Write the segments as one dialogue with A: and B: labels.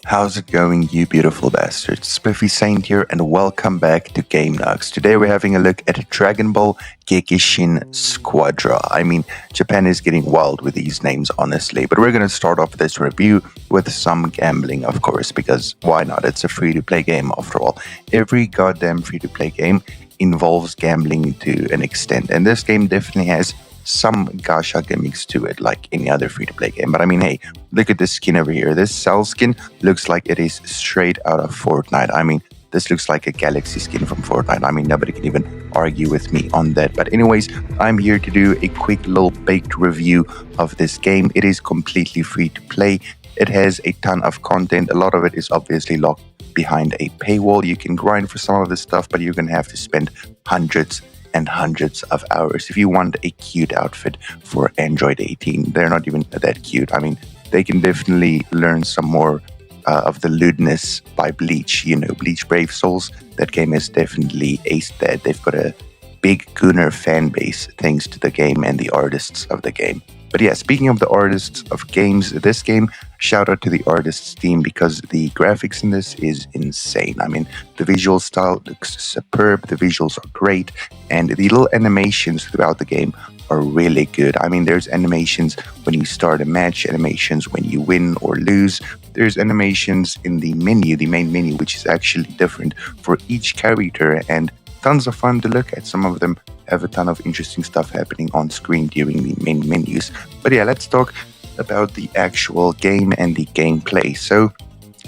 A: How's it going, you beautiful bastards? SpliffySaint here, and welcome back to Game Nugs. Today we're having a look at Dragon Ball Gekishin Squadra. I mean, Japan is getting wild with these names, honestly. But we're going to start off this review with some gambling, of course, because why not? It's a free-to-play game, after all. Every goddamn free-to-play game involves gambling to an extent, and this game definitely has some gacha gimmicks to it, like any other free-to-play game. But I mean, hey, look at this skin over here. This Cell skin looks like it is straight out of Fortnite. I mean, this looks like a Galaxy skin from Fortnite. I mean, nobody can even argue with me on that. But anyways, I'm here to do a quick little baked review of this game. It is completely free to play. It has a ton of content. A lot of it is obviously locked behind a paywall. You can grind for some of this stuff, but you're going to have to spend hundreds and hundreds of hours if you want a cute outfit for Android 18. They're not even that cute. I mean, they can definitely learn some more of the lewdness by Bleach. You know, Bleach Brave Souls, that game has definitely aced that. They've got a big Gooner fan base thanks to the game and the artists of the game. But yeah, speaking of the artists of games, this game, shout out to the artists team because the graphics in this is insane. I mean, the visual style looks superb, the visuals are great, and the little animations throughout the game are really good. I mean, there's animations when you start a match, animations when you win or lose. There's animations in the menu, the main menu, which is actually different for each character, and tons of fun to look at. Some of them have a ton of interesting stuff happening on screen during the main menus. But yeah, let's talk about the actual game and the gameplay. So,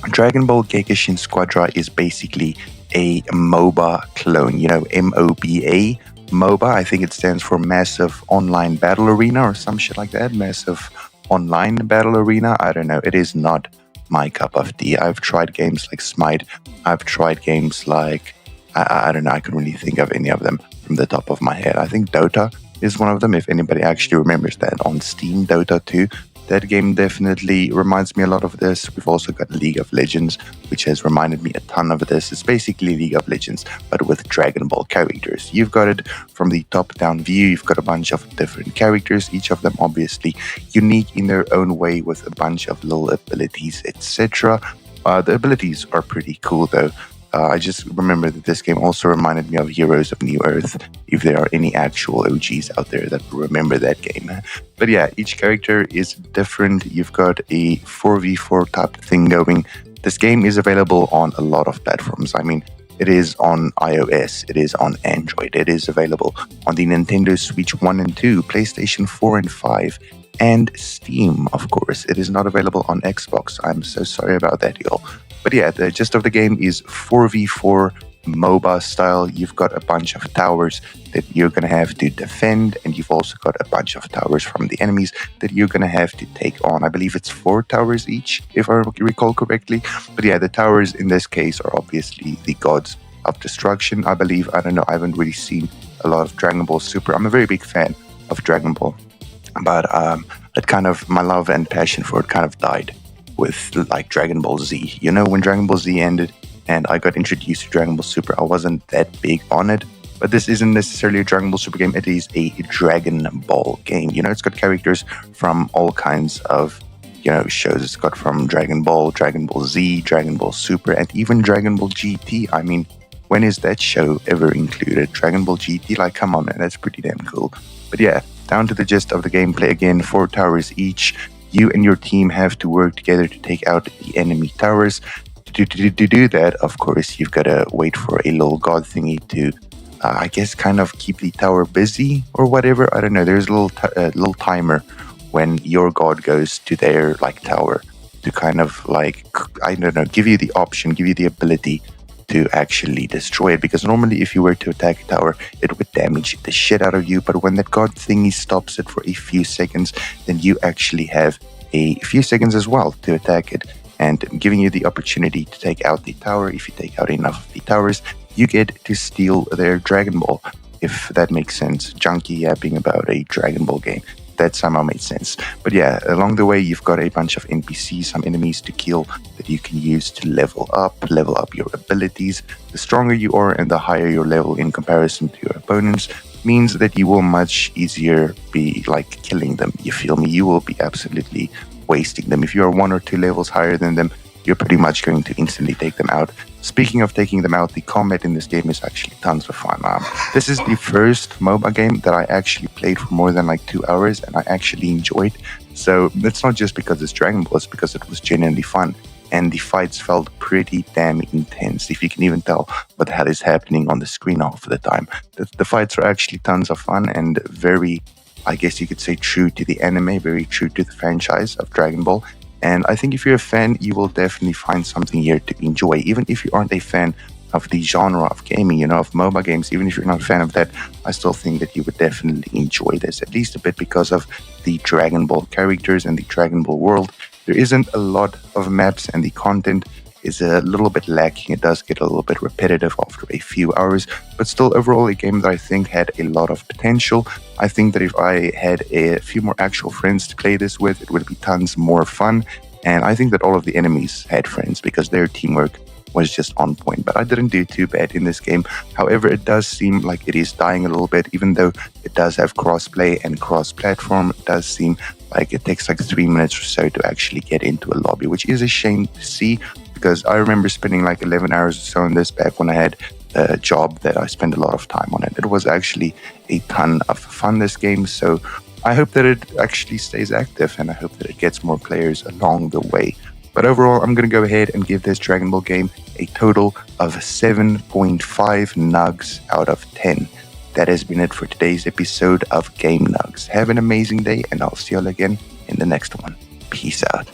A: Dragon Ball Gekishin Squadra is basically a MOBA clone, you know, MOBA. MOBA, I think it stands for Massive Online Battle Arena or some shit like that. Massive Online Battle Arena. I don't know. It is not my cup of tea. I've tried games like Smite. I've tried games like I don't know, I couldn't really think of any of them from the top of my head. I think Dota is one of them, if anybody actually remembers that on Steam, Dota 2. That game definitely reminds me a lot of this. We've also got League of Legends, which has reminded me a ton of this. It's basically League of Legends, but with Dragon Ball characters. You've got it from the top-down view. You've got a bunch of different characters, each of them obviously unique in their own way with a bunch of little abilities, etc. The abilities are pretty cool, though. I just remember that this game also reminded me of Heroes of New Earth, if there are any actual OGs out there that remember that game. But yeah, each character is different. You've got a 4v4 type thing going. This game is available on a lot of platforms. I mean, it is on iOS, it is on Android, it is available on the Nintendo Switch 1 and 2, PlayStation 4 and 5, and Steam, of course. It is not available on Xbox. I'm so sorry about that, y'all. But yeah, the gist of the game is 4v4 MOBA style. You've got a bunch of towers that you're going to have to defend, and you've also got a bunch of towers from the enemies that you're going to have to take on. I believe it's 4 towers each, if I recall correctly. But yeah, the towers in this case are obviously the gods of destruction, I believe. I don't know, I haven't really seen a lot of Dragon Ball Super. I'm a very big fan of Dragon Ball, but it kind of, my love and passion for it kind of died with like Dragon Ball Z. You know, when Dragon Ball Z ended and I got introduced to Dragon Ball Super, I wasn't that big on it. But this isn't necessarily a Dragon Ball Super game, it is a Dragon Ball game. You know, it's got characters from all kinds of, you know, shows. It's got from Dragon Ball Z, Dragon Ball Super, and even Dragon Ball GT. I mean, when is that show ever included? Dragon Ball GT? Like, come on, man, that's pretty damn cool. But yeah, down to the gist of the gameplay again, 4 towers each. You and your team have to work together to take out the enemy towers. To do that, of course, you've got to wait for a little god thingy to, I guess, kind of keep the tower busy or whatever. I don't know. There's a little timer when your god goes to their like tower to kind of like, I don't know, give you the option, give you the ability to actually destroy it, because normally if you were to attack a tower, it would damage the shit out of you. But when that god thingy stops it for a few seconds, then you actually have a few seconds as well to attack it, and giving you the opportunity to take out the tower. If you take out enough of the towers, you get to steal their Dragon Ball, if that makes sense. Junkie yapping about a Dragon Ball game. That somehow made sense. But yeah, along the way, you've got a bunch of NPCs, some enemies to kill that you can use to level up your abilities. The stronger you are and the higher your level in comparison to your opponents means that you will much easier be like killing them. You feel me? You will be absolutely wasting them. If you are 1 or 2 levels higher than them, you're pretty much going to instantly take them out. Speaking of taking them out, the combat in this game is actually tons of fun. This is the first MOBA game that I actually played for more than like 2 hours, and I actually enjoyed. So it's not just because it's Dragon Ball, it's because it was genuinely fun. And the fights felt pretty damn intense. If you can even tell what the hell is happening on the screen half of the time. The fights are actually tons of fun and very, I guess you could say, true to the anime, very true to the franchise of Dragon Ball. And I think if you're a fan, you will definitely find something here to enjoy. Even if you aren't a fan of the genre of gaming, of MOBA games, even if you're not a fan of that, I still think that you would definitely enjoy this, at least a bit because of the Dragon Ball characters and the Dragon Ball world. There isn't a lot of maps and the content is a little bit lacking. It does get a little bit repetitive after a few hours, but still overall a game that I think had a lot of potential. I think that if I had a few more actual friends to play this with, it would be tons more fun. And I think that all of the enemies had friends because their teamwork was just on point, but I didn't do too bad in this game. However, it does seem like it is dying a little bit, even though it does have cross-play and cross-platform. It does seem like it takes like 3 minutes or so to actually get into a lobby, which is a shame to see because I remember spending like 11 hours or so on this back when I had a job that I spent a lot of time on it. It was actually a ton of fun, this game, so I hope that it actually stays active and I hope that it gets more players along the way. But overall, I'm going to go ahead and give this Dragon Ball game a total of 7.5 Nugs out of 10. That has been it for today's episode of Game Nugs. Have an amazing day, and I'll see you all again in the next one. Peace out.